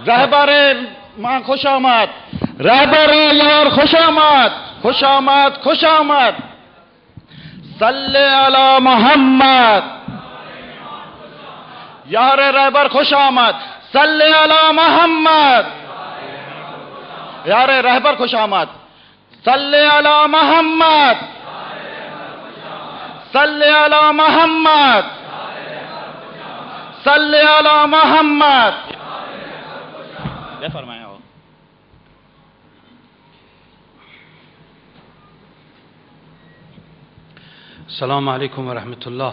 رهبر من خوش آمد، رهبر یار خوش آمد، خوش آمد خوش آمد. صل علی محمد. یار رهبر خوش آمد. صل علی محمد. یار رهبر خوش آمد. صل علی محمد. صل علی محمد. صل علی محمد. بفرمایید. السلام علیکم و رحمت الله.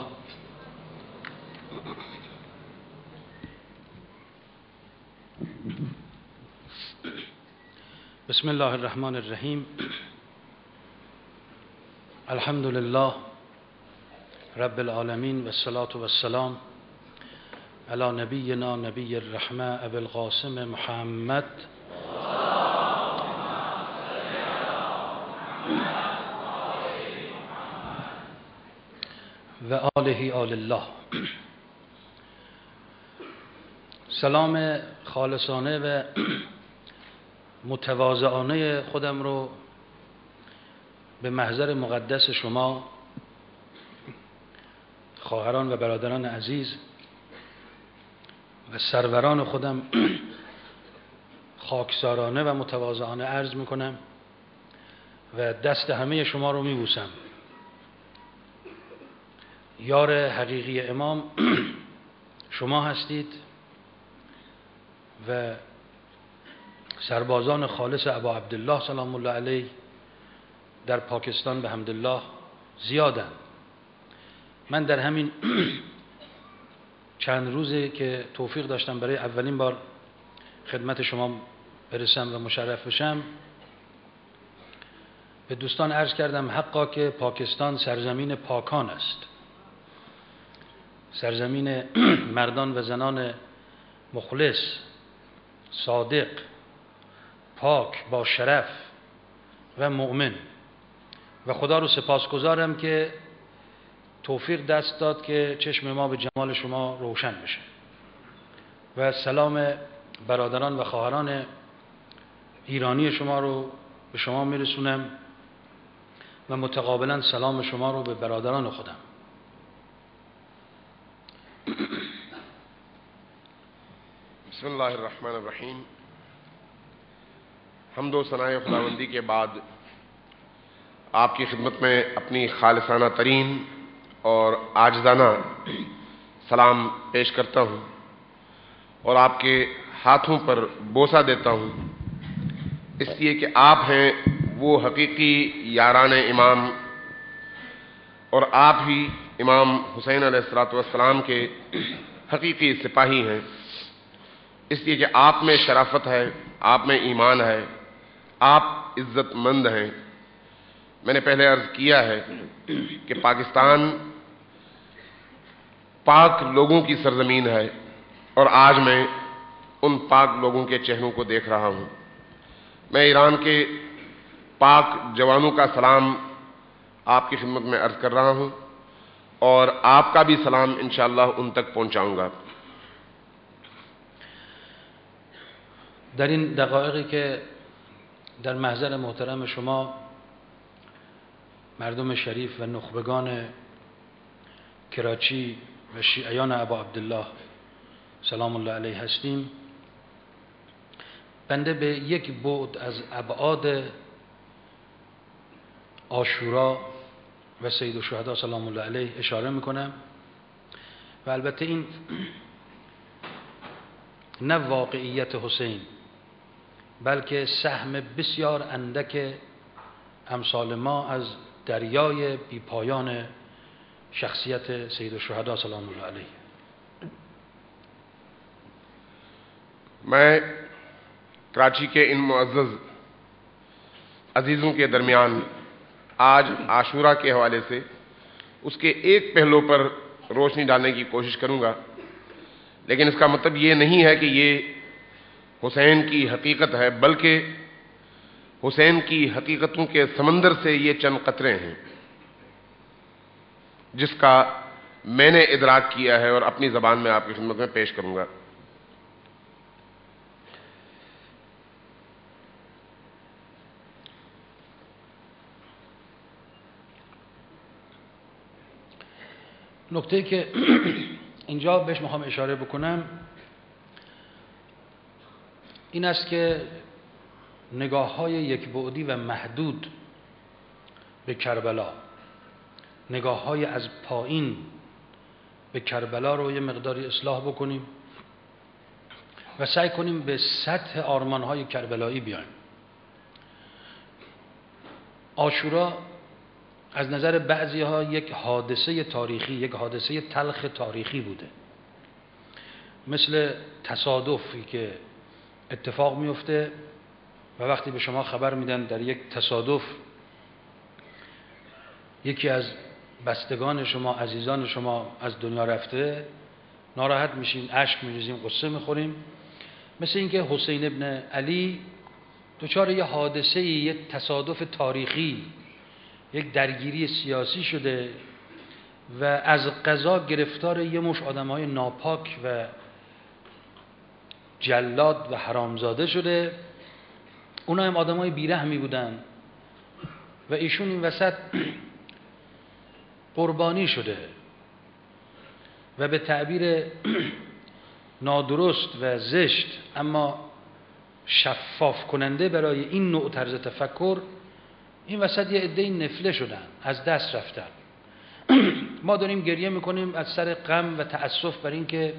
بسم الله الرحمن الرحیم. الحمد لله رب العالمین و الصلاة و السلام علی نبینا نبی الرحمة ابی القاسم محمد و آله آل الله. سلام خالصانه و متواضعانه خودم رو به محضر مقدس شما خواهران و برادران عزیز و سروران خودم خاکسارانه و متواضعانه عرض میکنم و دست همه شما رو میبوسم. یار حقیقی امام شما هستید و سربازان خالص ابا عبدالله سلام الله علیه در پاکستان به حمدالله زیادند. من در همین چند روزی که توفیق داشتم برای اولین بار خدمت شما برسم و مشرف بشم، به دوستان عرض کردم حقا که پاکستان سرزمین پاکان است، سرزمین مردان و زنان مخلص، صادق، پاک، با شرف و مؤمن، و خدا رو سپاسگزارم که توفیق دست داد که چشم ما به جمال شما روشن بشه. و سلام برادران و خواهران ایرانی شما رو به شما میرسونم و متقابلا سلام شما رو به برادران خودم. بسم الله الرحمن الرحیم. حمد و ثناء خداوندی के बाद आपकी खिदमत में अपनी खालिसाना तरीन और आजदाना सलाम पेश करता हूँ और आपके हाथों पर बोसा देता हूँ, इसलिए कि आप हैं वो हकीकी यारान इमाम और आप ही इमाम हुसैन अलैहिस्सलाम के हकीकी सिपाही हैं। इसलिए कि आप में शराफत है, आप में ईमान है, आप इज्जतमंद हैं। मैंने पहले अर्ज किया है कि पाकिस्तान पाक लोगों की सरजमीन है और आज मैं उन पाक लोगों के चेहरों को देख रहा हूं। मैं ईरान के पाक जवानों का सलाम आपकी खिदमत में अर्ज कर रहा हूं और आपका भी सलाम इंशाअल्लाह उन तक पहुंचाऊंगा। در این دقایقی که در محضر محترم شما مردم شریف و نخبگان کراچی و شیعیان ابا عبدالله سلام الله علیه هستیم، بنده به یک بعد از ابعاد عاشورا و سید الشهدا سلام الله علیه اشاره میکنم و البته این نه واقعیت حسین بلکه سهم بسیار اندک امثال ما از دریای بیپایان شخصیت سید الشهدا سلام الله علیه. मैं कराची के इन मुअज़्ज़ज़ अजीज़ों के दरमियान आज आशूरा के हवाले से उसके एक पहलू पर रोशनी डालने की कोशिश करूंगा, लेकिन इसका मतलब ये नहीं है कि ये हुसैन की हकीकत है, बल्कि हुसैन की हकीकतों के समंदर से ये चंद कतरे हैं जिसका मैंने इदराक किया है और अपनी ज़बान में आपकी खिदमत में पेश करूंगा। نکته که اینجا بهش میخوام اشاره بکنم این است که نگاه‌های یکبعدی و محدود به کربلا، نگاه‌های از پایین به کربلا رو یه مقداری اصلاح بکنیم و سعی کنیم به سطح آرمان‌های کربلایی بیایم. عاشورا از نظر بعضی‌ها یک حادثه تاریخی، یک حادثه تلخ تاریخی بوده، مثل تصادفی که اتفاق میفته و وقتی به شما خبر میدن در یک تصادف یکی از بستگان شما، عزیزان شما از دنیا رفته، ناراحت میشیم، اشک میریزیم، قصه میخوریم. مثل اینکه حسین ابن علی دچار یه حادثه، یک تصادف تاریخی، یک درگیری سیاسی شده و از قضا گرفتار یه مش آدم‌های ناپاک و جلاد و حرامزاده شده. اونا هم آدم‌های بیرحمی بودن و ایشون این وسط قربانی شده و به تعبیر نادرست و زشت اما شفاف کننده برای این نوع طرز تفکر، این وسط یه عده‌ای نفله شدن، از دست رفتن. ما داریم گریه میکنیم از سر غم و تأسف بر این که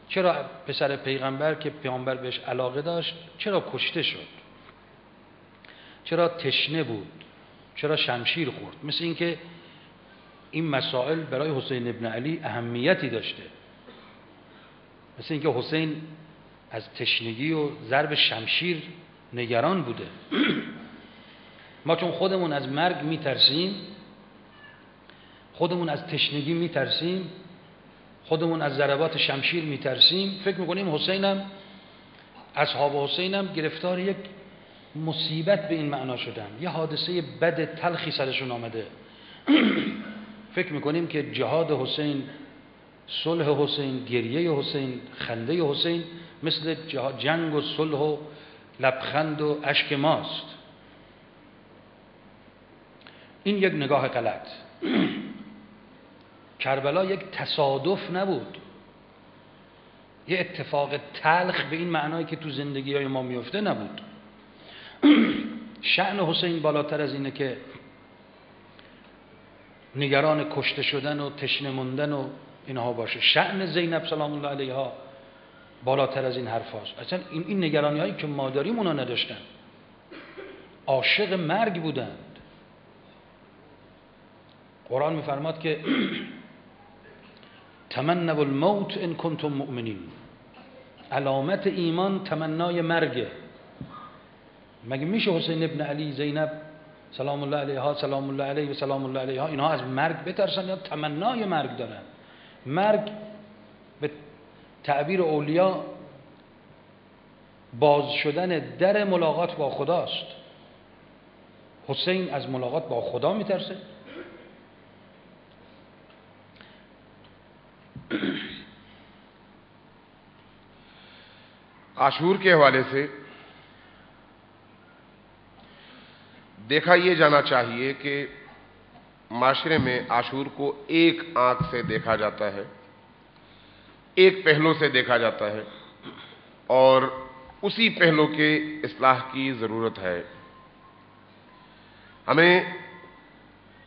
چرا پسر پیغمبر که پیامبر بهش علاقه داشت چرا کشته شد، چرا تشنه بود، چرا شمشیر خورد. مثل اینکه این مسائل برای حسین ابن علی اهمیتی داشته، مثل اینکه حسین از تشنگی و ضرب شمشیر نگران بوده. ما چون خودمون از مرگ میترسیم، خودمون از تشنگی میترسیم، خودمون از ضربات شمشیر میترسیم، فکر میکنیم حسینم، اصحاب حسینم گرفتار یک مصیبت به این معنا شدن، یه حادثه بد تلخی سرشون آمده. فکر میکنیم که جهاد حسین، صلح حسین، گریه حسین، خنده حسین مثل جنگ و صلح و لبخند و اشک ماست. این یک نگاه غلط. کربلا یک تصادف نبود، یه اتفاق تلخ به این معنایی که تو زندگی های ما میفته نبود. شأن حسین بالاتر از اینه که نگران کشته شدن و تشنه موندن و اینها باشه. شأن زینب سلام الله علیها بالاتر از این حرف هاست. اصلا این نگرانی هایی که ما داریم اونا نداشتن، عاشق مرگ بودند. قرآن میفرماد که تمنوا الموت ان کنتم مؤمنین، علامت ایمان تمنای مرگه. مگه میشه حسین ابن علی، زینب سلام الله علیها، سلام الله علیه و سلام الله علیها، اینها از مرگ بترسن یا تمنای مرگ دارن؟ مرگ به تعبیر اولیا باز شدن در ملاقات با خداست. حسین از ملاقات با خدا میترسه. आशूर के हवाले से देखा ये जाना चाहिए कि माशरे में आशूर को एक आंख से देखा जाता है, एक पहलू से देखा जाता है और उसी पहलू के इस्लाह की ज़रूरत है। हमें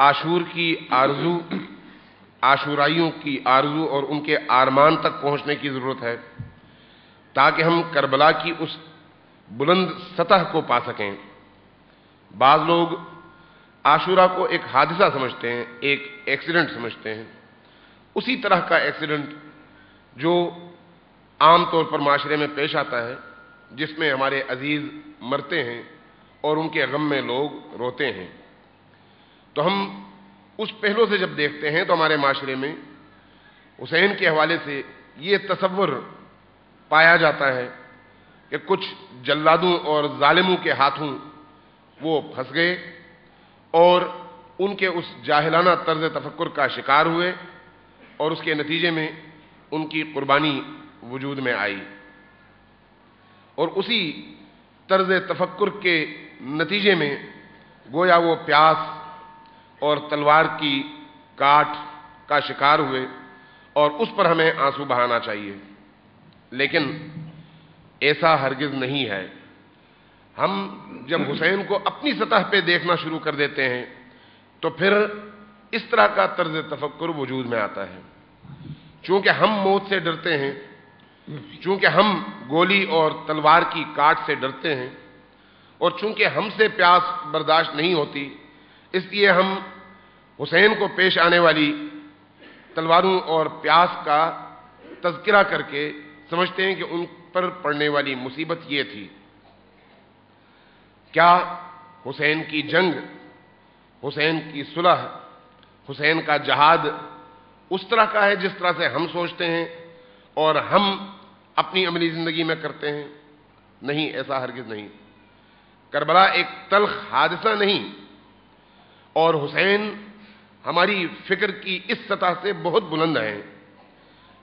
आशूर की आरज़ू, आशूराइयों की आरज़ू और उनके आरमान तक पहुंचने की ज़रूरत है ताकि हम करबला की उस बुलंद सतह को पा सकें। बाज़ लोग आशूरा को एक हादसा समझते हैं, एक एक्सीडेंट समझते हैं। उसी तरह का एक्सीडेंट जो आम तौर पर माशरे में पेश आता है, जिसमें हमारे अजीज़ मरते हैं और उनके गम में लोग रोते हैं, तो हम उस पहलू से जब देखते हैं तो हमारे माशरे में हुसैन के हवाले से ये तसव्वुर पाया जाता है कि कुछ जल्लादों और जालिमों के हाथों वो फंस गए और उनके उस जाहिलाना तर्ज तफक्कुर का शिकार हुए और उसके नतीजे में उनकी कुर्बानी वजूद में आई। और उसी तर्ज तफक्कुर के नतीजे में गोया वो प्यास और तलवार की काट کا شکار ہوئے اور اس پر ہمیں آنسو بہانا چاہیے، لیکن ایسا ہرگز نہیں ہے۔ ہم جب حسین کو اپنی سطح پہ دیکھنا شروع کر دیتے ہیں تو پھر اس طرح کا طرز تفکر وجود میں آتا ہے۔ چونکہ ہم موت سے ڈرتے ہیں، چونکہ ہم گولی اور تلوار کی کاٹ سے ڈرتے ہیں، اور چونکہ ہم سے پیاس برداشت نہیں ہوتی، اس لیے ہم حسین کو پیش آنے والی تلواروں اور پیاس کا تذکرہ کر کے سمجھتے ہیں کہ ان پر پڑنے والی مصیبت یہ تھی۔ کیا حسین کی جنگ، حسین کی صلح، حسین کا جہاد اس طرح کا ہے جس طرح سے ہم سوچتے ہیں اور ہم اپنی عملی زندگی میں کرتے ہیں؟ نہیں، ایسا ہرگز نہیں۔ کربلا ایک تلخ حادثہ نہیں، اور حسین ہماری فکر کی اس سطح سے بہت بلند ہیں۔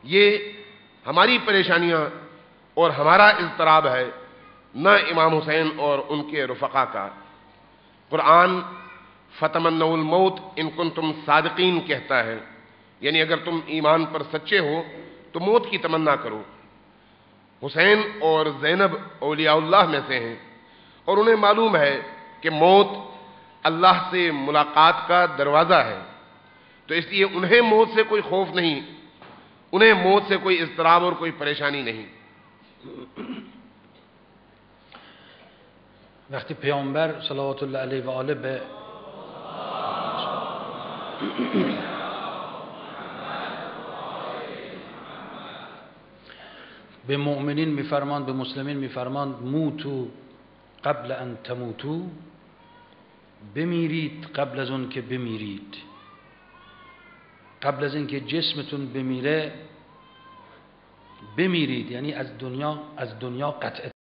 یہ ہماری پریشانیاں اور ہمارا اضطراب ہے، نہ امام حسین اور ان کے رفقا کا۔ قرآن فتمنوا الموت ان کنتم صادقین کہتا ہے، یعنی اگر تم ایمان پر سچے ہو تو موت کی تمنا کرو۔ حسین اور زینب اولیاء اللہ میں سے ہیں، اور انہیں معلوم ہے کہ موت اللہ سے ملاقات کا دروازہ ہے، تو اس لیے انہیں موت سے کوئی خوف نہیں، انہیں موت سے کوئی اضطراب اور کوئی پریشانی نہیں۔ وقتی پیامبر صلوات الله علیه و آله به مؤمنین میفرماند، به مسلمین میفرماند موتو قبل ان تموتو، بمیرید قبل از اون که بمیرید. قبل از اینکه جسمتون بمیره بمیرید، یعنی از دنیا قطع